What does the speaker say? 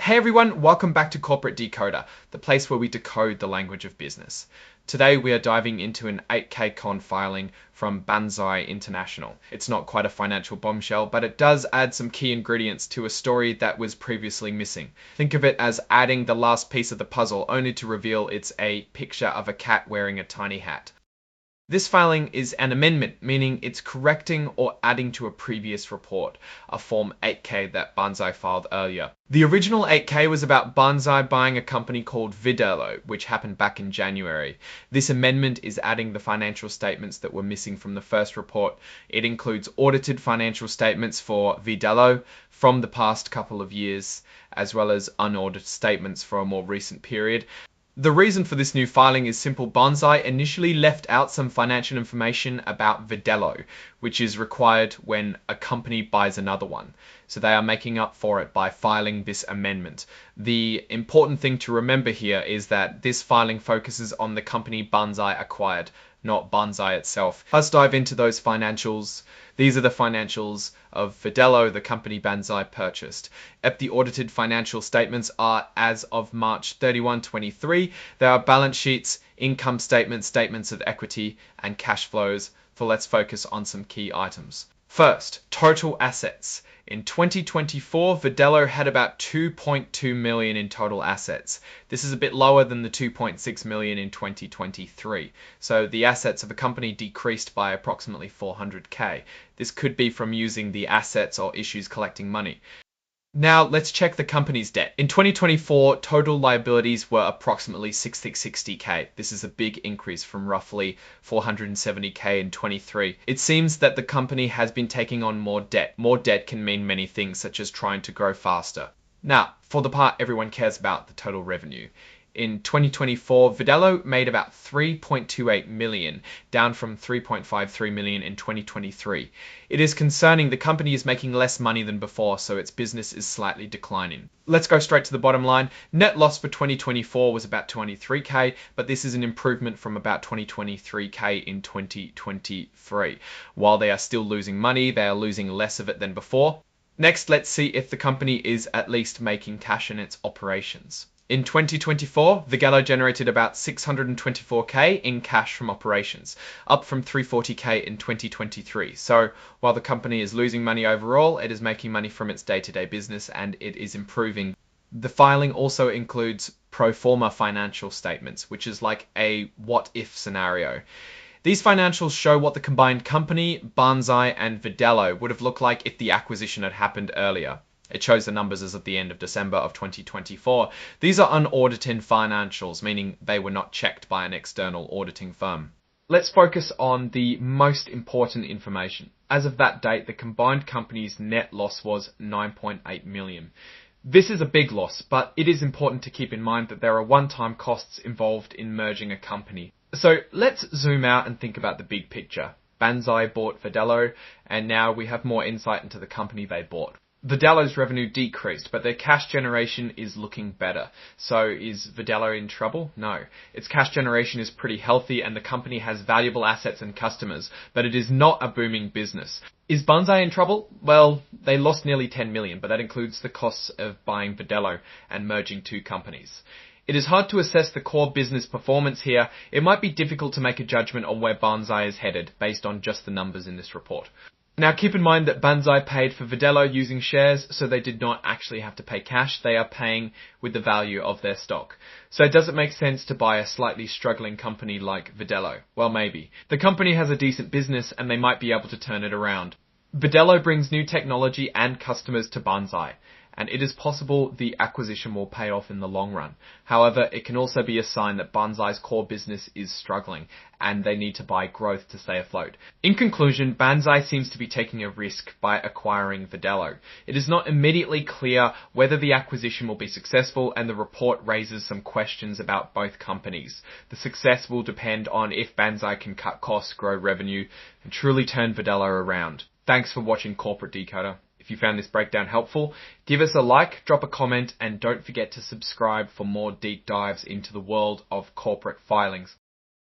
Hey everyone, welcome back to Corporate Decoder, the place where we decode the language of business. Today we are diving into an 8K con filing from Banzai International. It's not quite a financial bombshell, but it does add some key ingredients to a story that was previously missing. Think of it as adding the last piece of the puzzle only to reveal it's a picture of a cat wearing a tiny hat. This filing is an amendment, meaning it's correcting or adding to a previous report, a Form 8K that Banzai filed earlier. The original 8K was about Banzai buying a company called Vidello, which happened back in January. This amendment is adding the financial statements that were missing from the first report. It includes audited financial statements for Vidello from the past couple of years, as well as unaudited statements for a more recent period. The reason for this new filing is simple. Banzai initially left out some financial information about Vidello, which is required when a company buys another one. So they are making up for it by filing this amendment. The important thing to remember here is that this filing focuses on the company Banzai acquired, not Banzai itself. Let's dive into those financials. These are the financials of Vidello, the company Banzai purchased. The audited financial statements are as of March 31, 23. There are balance sheets, income statements, statements of equity, and cash flows. So let's focus on some key items. First, total assets. In 2024, Vidello had about 2.2 million in total assets. This is a bit lower than the 2.6 million in 2023. So the assets of a company decreased by approximately 400k. This could be from using the assets or issues collecting money. Now let's check the company's debt. In 2024, total liabilities were approximately 660k. This is a big increase from roughly 470k in 23. It seems that the company has been taking on more debt. More debt can mean many things, such as trying to grow faster. Now, for the part everyone cares about, the total revenue. In 2024, Vidello made about 3.28 million, down from 3.53 million in 2023. It is concerning the company is making less money than before, so its business is slightly declining. Let's go straight to the bottom line. Net loss for 2024 was about 23k, but this is an improvement from about 23k in 2023. While they are still losing money, they are losing less of it than before. Next, let's see if the company is at least making cash in its operations. In 2024, Vidello generated about 624k in cash from operations, up from 340k in 2023. So while the company is losing money overall, it is making money from its day-to-day business and it is improving. The filing also includes pro forma financial statements, which is like a what-if scenario. These financials show what the combined company, Banzai and Vidello would have looked like if the acquisition had happened earlier. It shows the numbers as of the end of December of 2024. These are unaudited financials, meaning they were not checked by an external auditing firm. Let's focus on the most important information. As of that date, the combined company's net loss was 9.8 million. This is a big loss, but it is important to keep in mind that there are one-time costs involved in merging a company. So let's zoom out and think about the big picture. Banzai bought Vidello, and now we have more insight into the company they bought. Vidello's revenue decreased, but their cash generation is looking better. So is Vidello in trouble? No. Its cash generation is pretty healthy and the company has valuable assets and customers, but it is not a booming business. Is Banzai in trouble? Well, they lost nearly 10 million, but that includes the costs of buying Vidello and merging two companies. It is hard to assess the core business performance here. It might be difficult to make a judgment on where Banzai is headed based on just the numbers in this report. Now keep in mind that Banzai paid for Vidello using shares, so they did not actually have to pay cash. They are paying with the value of their stock. So does it make sense to buy a slightly struggling company like Vidello? Well, maybe. The company has a decent business and they might be able to turn it around. Vidello brings new technology and customers to Banzai, and it is possible the acquisition will pay off in the long run. However, it can also be a sign that Banzai's core business is struggling and they need to buy growth to stay afloat. In conclusion, Banzai seems to be taking a risk by acquiring Vidello. It is not immediately clear whether the acquisition will be successful, and the report raises some questions about both companies. The success will depend on if Banzai can cut costs, grow revenue, and truly turn Vidello around. Thanks for watching Corporate Decoder. If you found this breakdown helpful, give us a like, drop a comment, and don't forget to subscribe for more deep dives into the world of corporate filings.